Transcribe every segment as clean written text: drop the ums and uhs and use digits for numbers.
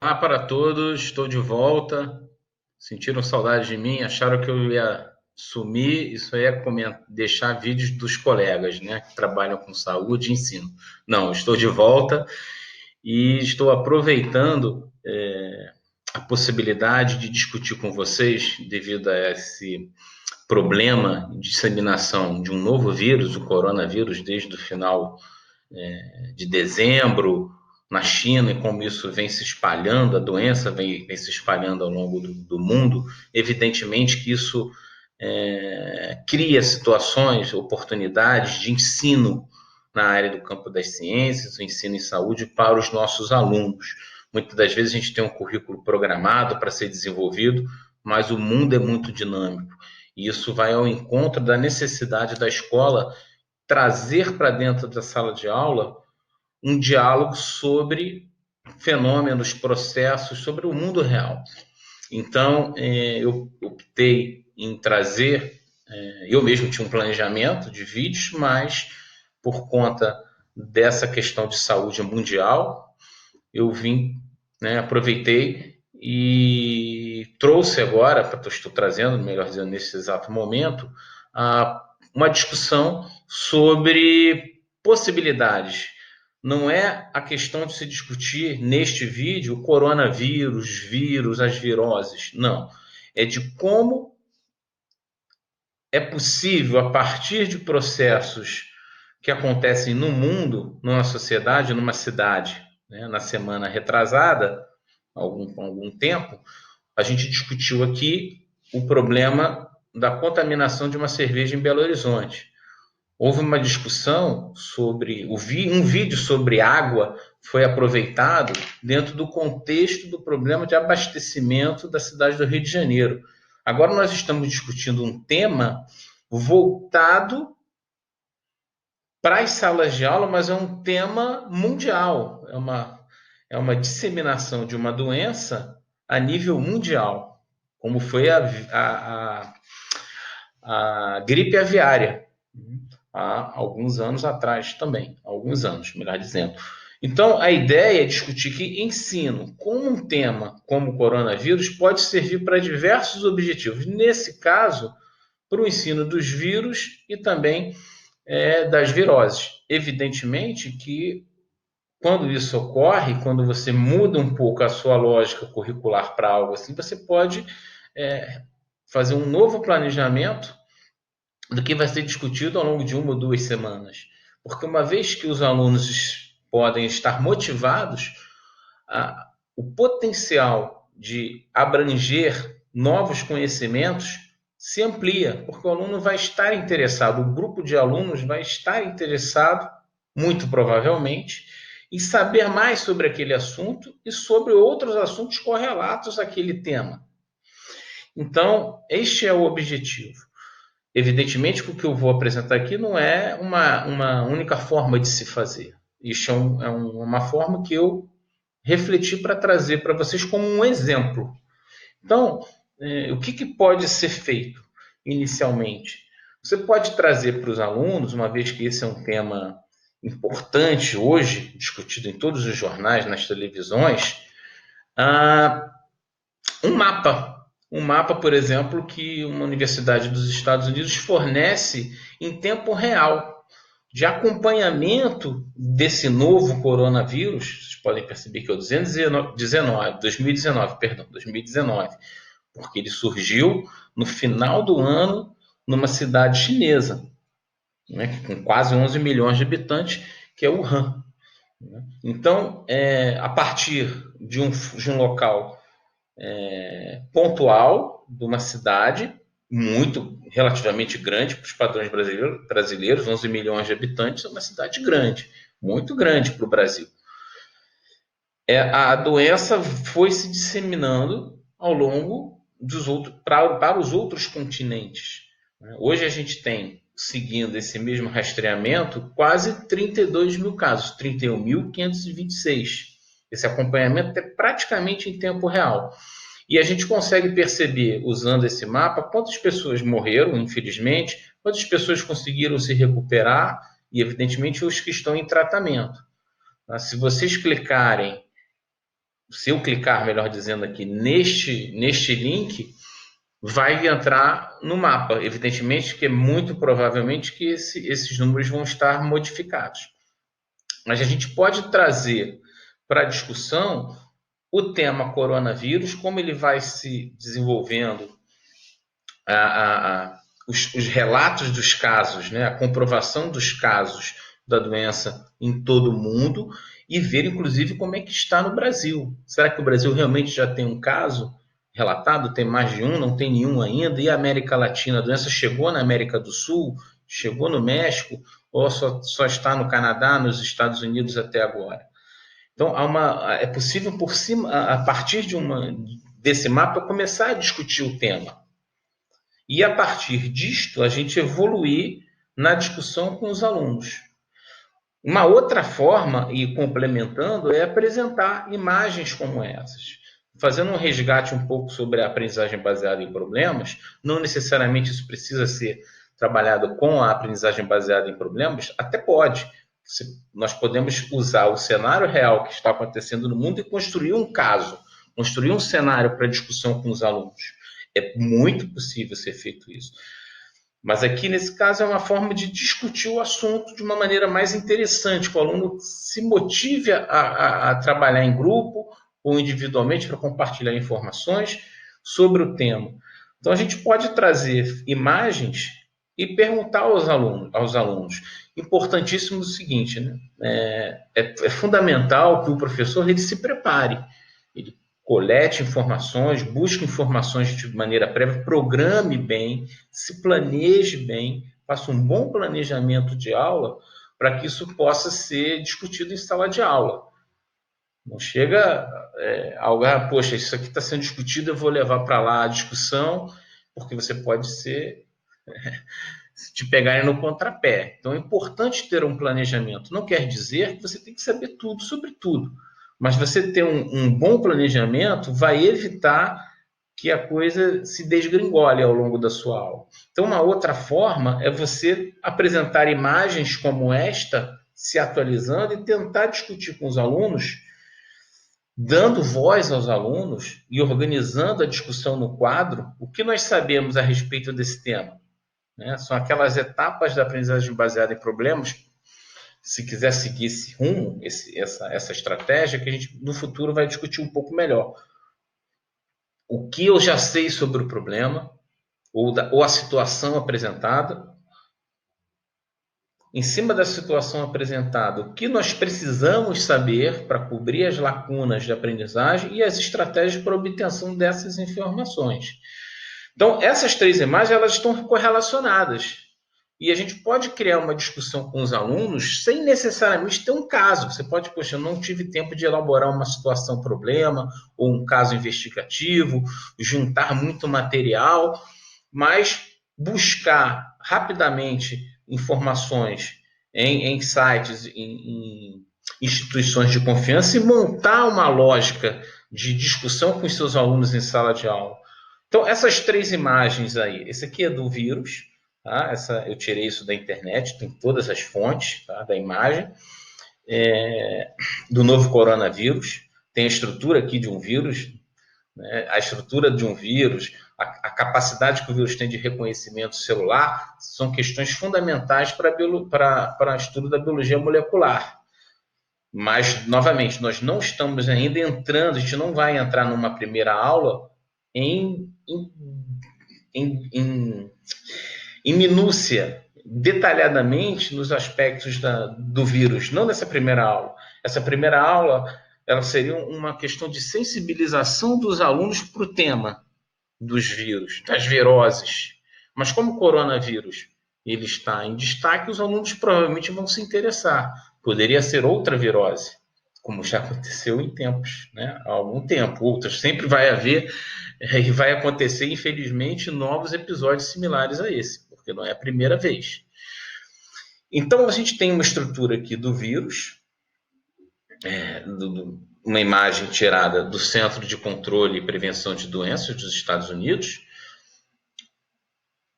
Olá para todos, estou de volta. Sentiram saudade de mim, acharam que eu ia sumir. Isso aí é deixar vídeos dos colegas, né, que trabalham com saúde e ensino. Não, estou de volta e estou aproveitando a possibilidade de discutir com vocês, devido a esse problema de disseminação de um novo vírus, o coronavírus, desde o final de dezembro na China e como isso vem se espalhando, a doença vem se espalhando ao longo do mundo, evidentemente que isso cria situações, oportunidades de ensino na área do campo das ciências, o ensino em saúde para os nossos alunos. Muitas das vezes a gente tem um currículo programado para ser desenvolvido, mas o mundo é muito dinâmico. E isso vai ao encontro da necessidade da escola trazer para dentro da sala de aula um diálogo sobre fenômenos, processos, sobre o mundo real. Então, eu optei em trazer, eu mesmo tinha um planejamento de vídeos, mas por conta dessa questão de saúde mundial, eu vim, né, aproveitei e trouxe agora, estou trazendo, melhor dizendo, nesse exato momento, uma discussão sobre possibilidades. Não é a questão de se discutir neste vídeo o coronavírus, vírus, as viroses. Não. É de como é possível, a partir de processos que acontecem no mundo, numa sociedade, numa cidade, né? Na semana retrasada, algum tempo, a gente discutiu aqui o problema da contaminação de uma cerveja em Belo Horizonte. Houve uma discussão sobre um vídeo sobre água foi aproveitado dentro do contexto do problema de abastecimento da cidade do Rio de Janeiro. Agora nós estamos discutindo um tema voltado para as salas de aula, mas é um tema mundial, é uma disseminação de uma doença a nível mundial, como foi a gripe aviária há alguns anos atrás também, alguns anos, melhor dizendo. Então, a ideia é discutir que ensino, como um tema como o coronavírus, pode servir para diversos objetivos. Nesse caso, para o ensino dos vírus e também das viroses. Evidentemente que quando isso ocorre, quando você muda um pouco a sua lógica curricular para algo assim, você pode fazer um novo planejamento do que vai ser discutido ao longo de 1 ou 2 semanas. Porque uma vez que os alunos podem estar motivados, o potencial de abranger novos conhecimentos se amplia, porque o aluno vai estar interessado, o grupo de alunos vai estar interessado, muito provavelmente, em saber mais sobre aquele assunto e sobre outros assuntos correlatos àquele tema. Então, este é o objetivo. Evidentemente que o que eu vou apresentar aqui não é uma única forma de se fazer. Isso uma forma que eu refleti para trazer para vocês como um exemplo. Então, o que pode ser feito inicialmente? Você pode trazer para os alunos, uma vez que esse é um tema importante hoje, discutido em todos os jornais, nas televisões, um mapa. Um mapa, por exemplo, que uma universidade dos Estados Unidos fornece em tempo real, de acompanhamento desse novo coronavírus. Vocês podem perceber que é o 2019, perdão, 2019, porque ele surgiu no final do ano numa cidade chinesa, né, com quase 11 milhões de habitantes, que é Wuhan. Então, a partir de um local pontual de uma cidade muito relativamente grande para os padrões brasileiros, 11 milhões de habitantes, é uma cidade grande, muito grande para o Brasil. A doença foi se disseminando ao longo para os outros continentes. Hoje a gente tem, seguindo esse mesmo rastreamento, quase 32 mil casos, 31.526. Esse acompanhamento é praticamente em tempo real. E a gente consegue perceber, usando esse mapa, quantas pessoas morreram, infelizmente, quantas pessoas conseguiram se recuperar e, evidentemente, os que estão em tratamento. Se vocês clicarem se eu clicar, melhor dizendo aqui, neste link, vai entrar no mapa. Evidentemente que é muito provavelmente que esses números vão estar modificados. Mas a gente pode trazer para a discussão o tema coronavírus, como ele vai se desenvolvendo, os relatos dos casos, né, a comprovação dos casos da doença em todo o mundo e ver, inclusive, como é que está no Brasil. Será que o Brasil realmente já tem um caso relatado? Tem mais de um? Não tem nenhum ainda? E a América Latina? A doença chegou na América do Sul? Chegou no México? Ou só está no Canadá, nos Estados Unidos até agora? Então, é possível, por cima, a partir desse mapa, começar a discutir o tema. E, a partir disto, a gente evoluir na discussão com os alunos. Uma outra forma, e complementando, é apresentar imagens como essas. Fazendo um resgate um pouco sobre a aprendizagem baseada em problemas, não necessariamente isso precisa ser trabalhado com a aprendizagem baseada em problemas, até pode. Nós podemos usar o cenário real que está acontecendo no mundo e construir um caso, construir um cenário para discussão com os alunos. É muito possível ser feito isso. Mas aqui, nesse caso, é uma forma de discutir o assunto de uma maneira mais interessante, que o aluno se motive a trabalhar em grupo ou individualmente para compartilhar informações sobre o tema. Então, a gente pode trazer imagens e perguntar aos alunos. Importantíssimo o seguinte, né? É fundamental que o professor ele se prepare, ele colete informações, busque informações de maneira prévia, programe bem, se planeje bem, faça um bom planejamento de aula para que isso possa ser discutido em sala de aula. Não chega algo, poxa, isso aqui está sendo discutido, eu vou levar para lá a discussão, porque você pode te pegarem no contrapé. Então é importante ter um planejamento. Não quer dizer que você tem que saber tudo sobre tudo, mas você ter um bom planejamento vai evitar que a coisa se desgringole ao longo da sua aula. Então, uma outra forma é você apresentar imagens como esta, se atualizando e tentar discutir com os alunos, dando voz aos alunos e organizando a discussão no quadro, o que nós sabemos a respeito desse tema. Né? São aquelas etapas da aprendizagem baseada em problemas. Se quiser seguir esse rumo, essa estratégia, que a gente no futuro vai discutir um pouco melhor. O que eu já sei sobre o problema, ou a situação apresentada. Em cima da situação apresentada, o que nós precisamos saber para cobrir as lacunas de aprendizagem e as estratégias para obtenção dessas informações. Então, essas três imagens elas estão correlacionadas. E a gente pode criar uma discussão com os alunos sem necessariamente ter um caso. Você pode, poxa, eu não tive tempo de elaborar uma situação problema ou um caso investigativo, juntar muito material, mas buscar rapidamente informações em sites, em instituições de confiança e montar uma lógica de discussão com os seus alunos em sala de aula. Então, essas três imagens aí, esse aqui é do vírus, tá? Eu tirei isso da internet, tem todas as fontes, tá, da imagem, do novo coronavírus, tem a estrutura aqui de um vírus, né? A estrutura de um vírus, a capacidade que o vírus tem de reconhecimento celular, são questões fundamentais para o estudo da biologia molecular. Mas, novamente, nós não estamos ainda entrando, a gente não vai entrar numa primeira aula em minúcia, detalhadamente nos aspectos do vírus, não nessa primeira aula. Essa primeira aula ela seria uma questão de sensibilização dos alunos para o tema dos vírus, das viroses. Mas como o coronavírus ele está em destaque, os alunos provavelmente vão se interessar. Poderia ser outra virose, como já aconteceu em tempos, né? Há algum tempo. Outras sempre vai haver e vai acontecer, infelizmente, novos episódios similares a esse, porque não é a primeira vez. Então, a gente tem uma estrutura aqui do vírus, uma imagem tirada do Centro de Controle e Prevenção de Doenças dos Estados Unidos,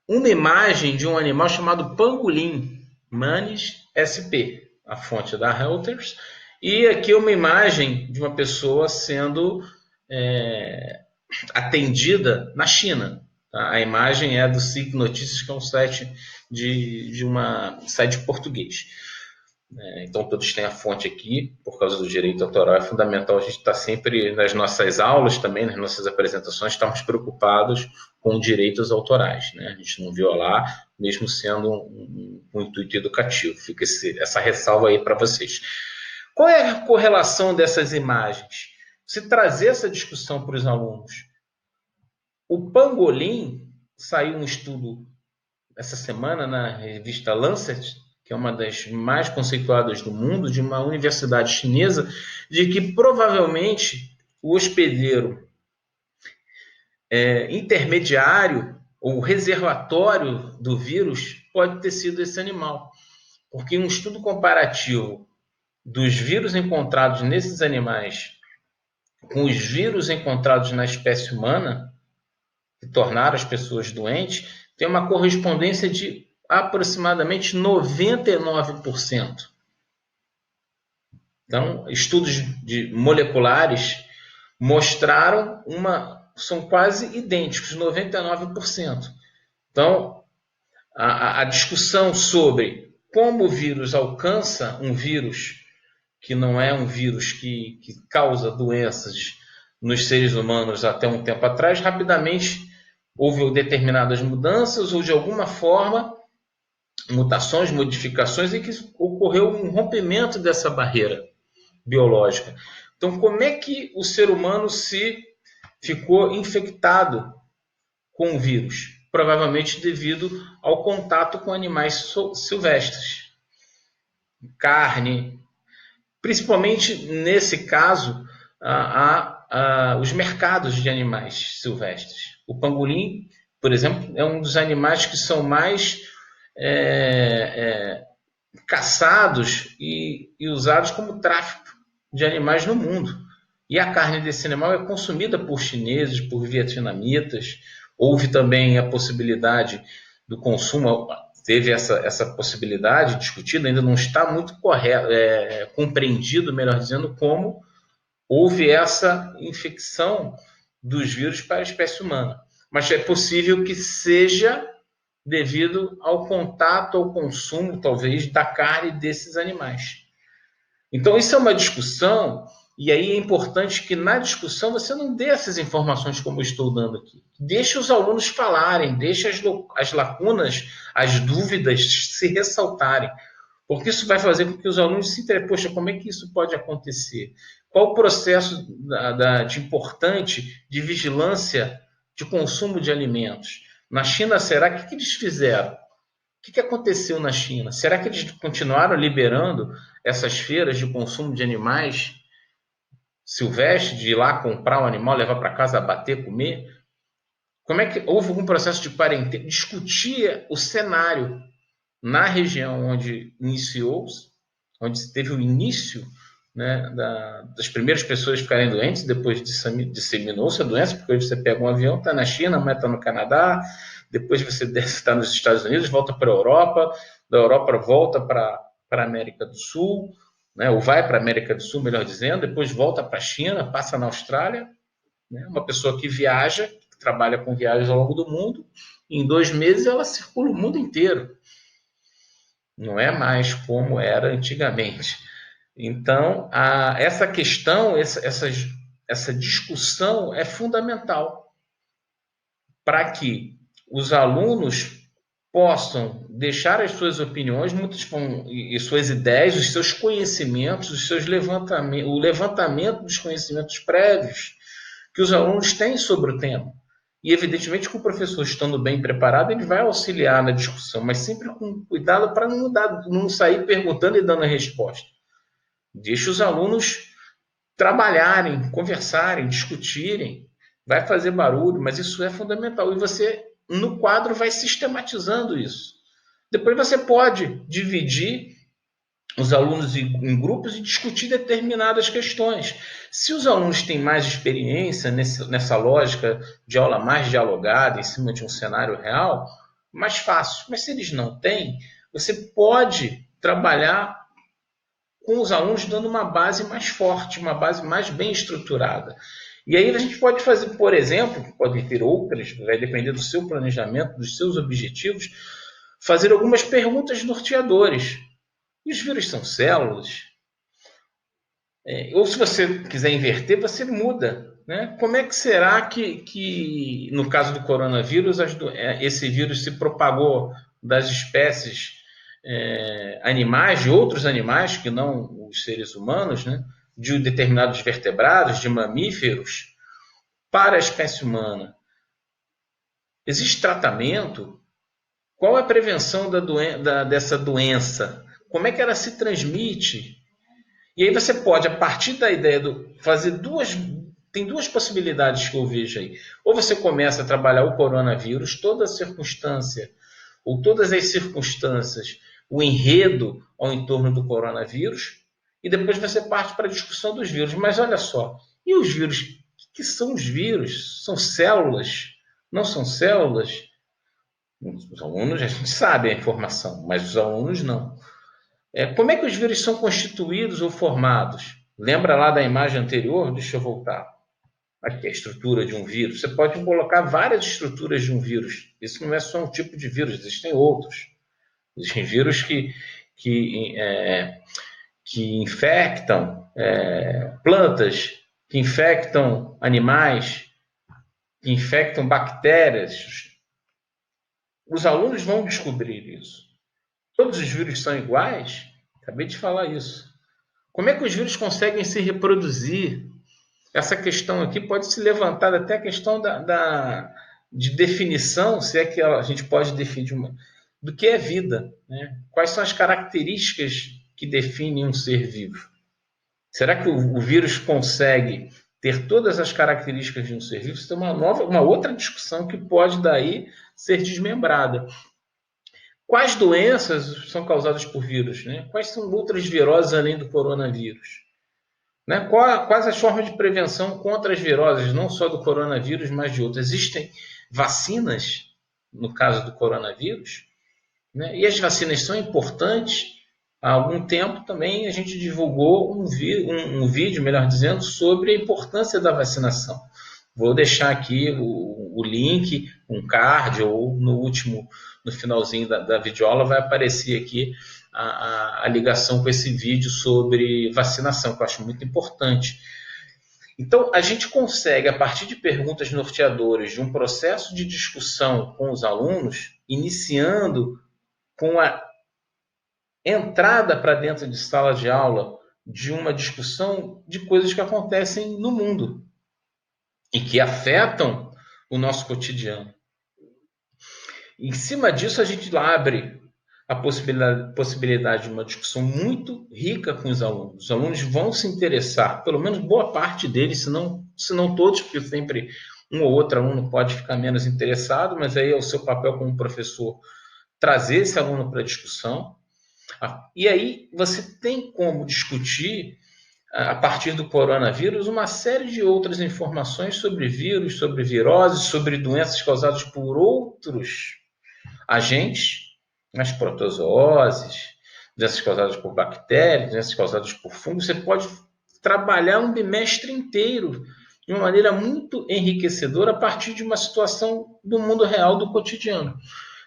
uma imagem de um animal chamado pangolim, Manis sp, a fonte da Reuters, E aqui é uma imagem de uma pessoa sendo atendida na China. Tá? A imagem é do SIC Notícias, que é um site de uma site português. Então todos têm a fonte aqui, por causa do direito autoral. É fundamental a gente estar sempre nas nossas aulas também, nas nossas apresentações, estamos preocupados com direitos autorais, né? A gente não violar, mesmo sendo um intuito educativo. Fica essa ressalva aí para vocês. Qual é a correlação dessas imagens? Se trazer essa discussão para os alunos. O pangolim, saiu um estudo essa semana na revista Lancet, que é uma das mais conceituadas do mundo, de uma universidade chinesa, de que provavelmente o hospedeiro intermediário ou reservatório do vírus pode ter sido esse animal. Porque um estudo comparativo dos vírus encontrados nesses animais com os vírus encontrados na espécie humana, que tornaram as pessoas doentes, tem uma correspondência de aproximadamente 99%. Então, estudos moleculares mostraram são quase idênticos, 99%. Então, a discussão sobre como o vírus alcança um vírus que não é um vírus que causa doenças nos seres humanos até um tempo atrás, rapidamente houve determinadas mudanças ou, de alguma forma, mutações, modificações, e que ocorreu um rompimento dessa barreira biológica. Então, como é que o ser humano se ficou infectado com o vírus? Provavelmente devido ao contato com animais silvestres. Carne, principalmente nesse caso, os mercados de animais silvestres. O pangolim, por exemplo, é um dos animais que são mais caçados e usados como tráfico de animais no mundo. E a carne desse animal é consumida por chineses, por vietnamitas. Houve também a possibilidade do consumo, teve essa possibilidade discutida, ainda não está muito compreendido, melhor dizendo, como houve essa infecção dos vírus para a espécie humana. Mas é possível que seja devido ao contato, ao consumo, talvez, da carne desses animais. Então, isso é uma discussão, e aí é importante que na discussão você não dê essas informações como eu estou dando aqui. Deixe os alunos falarem, deixe as lacunas, as dúvidas se ressaltarem, porque isso vai fazer com que os alunos se interessem. Poxa, como é que isso pode acontecer? Qual o processo de importante de vigilância de consumo de alimentos? Na China, será que eles fizeram? O que aconteceu na China? Será que eles continuaram liberando essas feiras de consumo de animais silvestres, de ir lá comprar um animal, levar para casa, abater, comer? Como é que houve algum processo de quarentena? Discutir o cenário na região onde iniciou-se, onde teve o início, né, das primeiras pessoas ficarem doentes, depois disseminou-se a doença, porque hoje você pega um avião, está na China, amanhã está no Canadá, depois você está nos Estados Unidos, volta para a Europa, da Europa volta para a América do Sul, né, ou vai para a América do Sul, melhor dizendo, depois volta para a China, passa na Austrália, né, uma pessoa que viaja, que trabalha com viagens ao longo do mundo, em 2 meses ela circula o mundo inteiro. Não é mais como era antigamente. Então, essa questão, essa discussão é fundamental para que os alunos possam deixar as suas opiniões e suas ideias, os seus conhecimentos, o levantamento dos conhecimentos prévios que os alunos têm sobre o tema. E, evidentemente, que o professor, estando bem preparado, ele vai auxiliar na discussão, mas sempre com cuidado para não sair perguntando e dando a resposta. Deixa os alunos trabalharem, conversarem, discutirem. Vai fazer barulho, mas isso é fundamental. E você, no quadro, vai sistematizando isso. Depois você pode dividir os alunos em grupos e discutir determinadas questões. Se os alunos têm mais experiência nessa lógica de aula mais dialogada, em cima de um cenário real, mais fácil. Mas se eles não têm, você pode trabalhar com os alunos dando uma base mais forte, uma base mais bem estruturada. E aí a gente pode fazer, por exemplo, podem ter outras, vai depender do seu planejamento, dos seus objetivos, fazer algumas perguntas norteadoras. Os vírus são células? Ou se você quiser inverter, você muda. Né? Como é que será que no caso do coronavírus, esse vírus se propagou das espécies animais, de outros animais que não os seres humanos, né? De determinados vertebrados, de mamíferos, para a espécie humana? Existe tratamento? Qual é a prevenção dessa doença? Como é que ela se transmite? E aí você pode, a partir da ideia fazer tem duas possibilidades que eu vejo aí. Ou você começa a trabalhar o coronavírus, toda a circunstância, ou todas as circunstâncias, o enredo ao entorno do coronavírus, e depois você parte para a discussão dos vírus. Mas olha só, e os vírus? O que são os vírus? São células? Não são células? Os alunos, a gente sabe a informação, mas os alunos não. Como é que os vírus são constituídos ou formados? Lembra lá da imagem anterior? Deixa eu voltar. Aqui a estrutura de um vírus. Você pode colocar várias estruturas de um vírus. Isso não é só um tipo de vírus, existem outros. Existem vírus que infectam plantas, que infectam animais, que infectam bactérias. Os alunos vão descobrir isso. Todos os vírus são iguais? Acabei de falar isso. Como é que os vírus conseguem se reproduzir? Essa questão aqui pode se levantar até a questão de definição, se é que a gente pode definir do que é vida. Né? Quais são as características que definem um ser vivo? Será que o vírus consegue ter todas as características de um ser vivo? Isso é uma outra discussão que pode daí ser desmembrada. Quais doenças são causadas por vírus? Né? Quais são outras viroses além do coronavírus? Né? Quais as formas de prevenção contra as viroses, não só do coronavírus, mas de outras? Existem vacinas, no caso do coronavírus? Né? E as vacinas são importantes. Há algum tempo também a gente divulgou um vídeo, melhor dizendo, sobre a importância da vacinação. Vou deixar aqui o link, um card, ou no finalzinho da videoaula vai aparecer aqui a ligação com esse vídeo sobre vacinação, que eu acho muito importante. Então, a gente consegue, a partir de perguntas norteadoras, de um processo de discussão com os alunos, iniciando com a entrada para dentro de sala de aula de uma discussão de coisas que acontecem no mundo e que afetam o nosso cotidiano. Em cima disso, a gente abre a possibilidade de uma discussão muito rica com os alunos. Os alunos vão se interessar, pelo menos boa parte deles, se não todos, porque sempre um ou outro aluno pode ficar menos interessado, mas aí é o seu papel como professor trazer esse aluno para a discussão. E aí você tem como discutir, a partir do coronavírus, uma série de outras informações sobre vírus, sobre viroses, sobre doenças causadas por outros agentes, as protozooses, doenças causadas por bactérias, doenças causadas por fungos. Você pode trabalhar um bimestre inteiro de uma maneira muito enriquecedora a partir de uma situação do mundo real, do cotidiano.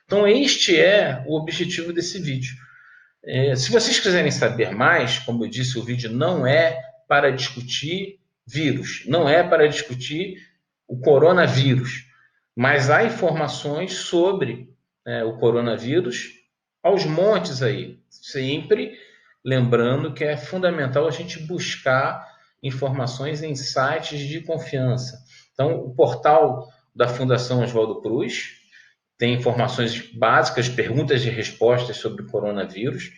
Então, este é o objetivo desse vídeo. Se vocês quiserem saber mais, como eu disse, o vídeo não é para discutir vírus, não é para discutir o coronavírus, mas há informações sobre o coronavírus aos montes aí, sempre lembrando que é fundamental a gente buscar informações em sites de confiança. Então, o portal da Fundação Oswaldo Cruz tem informações básicas, perguntas e respostas sobre o coronavírus.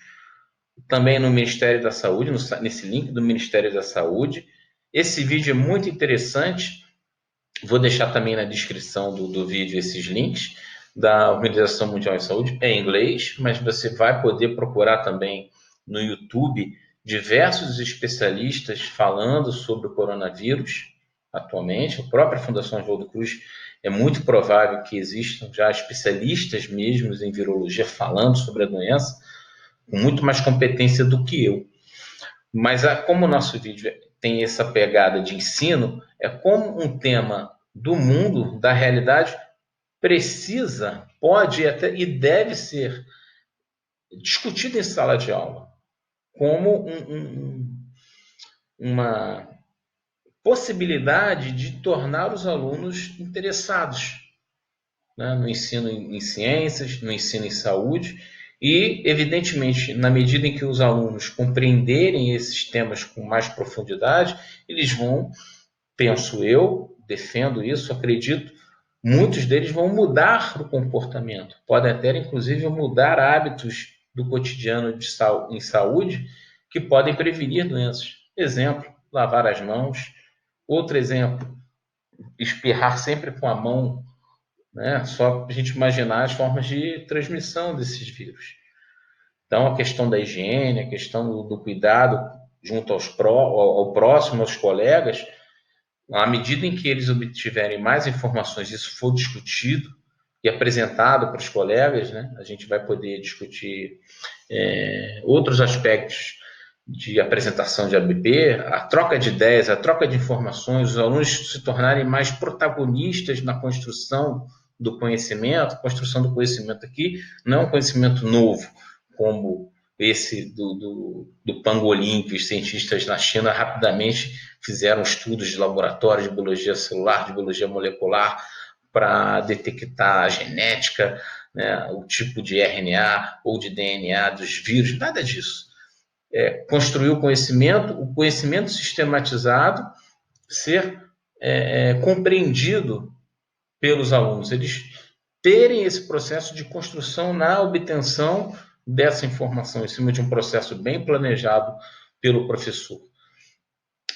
Também no Ministério da Saúde, nesse link do Ministério da Saúde. Esse vídeo é muito interessante. Vou deixar também na descrição do vídeo esses links da Organização Mundial de Saúde. É em inglês, mas você vai poder procurar também no YouTube diversos especialistas falando sobre o coronavírus atualmente. A própria Fundação Oswaldo Cruz, é muito provável que existam já especialistas mesmo em virologia falando sobre a doença, com muito mais competência do que eu. Mas como o nosso vídeo tem essa pegada de ensino, é como um tema do mundo, da realidade, precisa, pode até e deve ser discutido em sala de aula, como uma possibilidade de tornar os alunos interessados, né, no ensino em ciências, no ensino em saúde, e, evidentemente, na medida em que os alunos compreenderem esses temas com mais profundidade, eles vão, penso eu, defendo isso, acredito, muitos deles vão mudar o comportamento, podem até, inclusive, mudar hábitos do cotidiano em saúde que podem prevenir doenças. Exemplo, lavar as mãos. Outro exemplo, espirrar sempre com a mão, né? Só para a gente imaginar as formas de transmissão desses vírus. Então, a questão da higiene, a questão do cuidado junto ao próximo, aos colegas, à medida em que eles obtiverem mais informações, isso for discutido e apresentado para os colegas, né? A gente vai poder discutir outros aspectos de apresentação de ABP, a troca de ideias, a troca de informações, os alunos se tornarem mais protagonistas na construção do conhecimento. A construção do conhecimento aqui não é um conhecimento novo, como esse do pangolim, que os cientistas na China rapidamente fizeram estudos de laboratório de biologia celular, de biologia molecular, para detectar a genética, né, o tipo de RNA ou de DNA dos vírus, nada disso. Construir o conhecimento sistematizado, ser compreendido pelos alunos, eles terem esse processo de construção na obtenção dessa informação, em cima de um processo bem planejado pelo professor.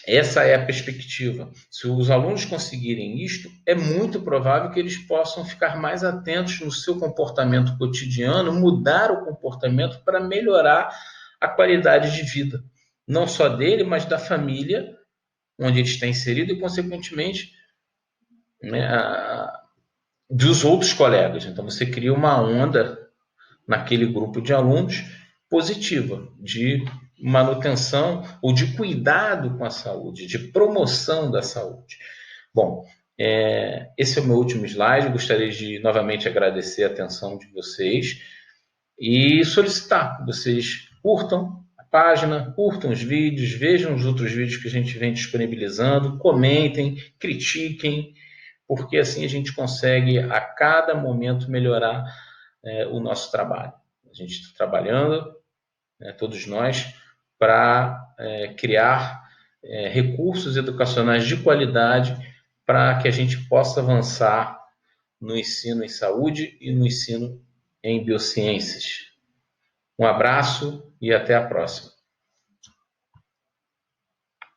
Essa é a perspectiva. Se os alunos conseguirem isto, é muito provável que eles possam ficar mais atentos no seu comportamento cotidiano, mudar o comportamento para melhorar a qualidade de vida, não só dele, mas da família onde ele está inserido e, consequentemente, né, dos outros colegas. Então, você cria uma onda naquele grupo de alunos positiva, de manutenção ou de cuidado com a saúde, de promoção da saúde. Bom, esse é o meu último slide. Gostaria de novamente agradecer a atenção de vocês e solicitar que vocês curtam a página, curtam os vídeos, vejam os outros vídeos que a gente vem disponibilizando, comentem, critiquem, porque assim a gente consegue a cada momento melhorar o nosso trabalho. A gente está trabalhando, todos nós, para criar recursos educacionais de qualidade para que a gente possa avançar no ensino em saúde e no ensino em biociências. Um abraço e até a próxima.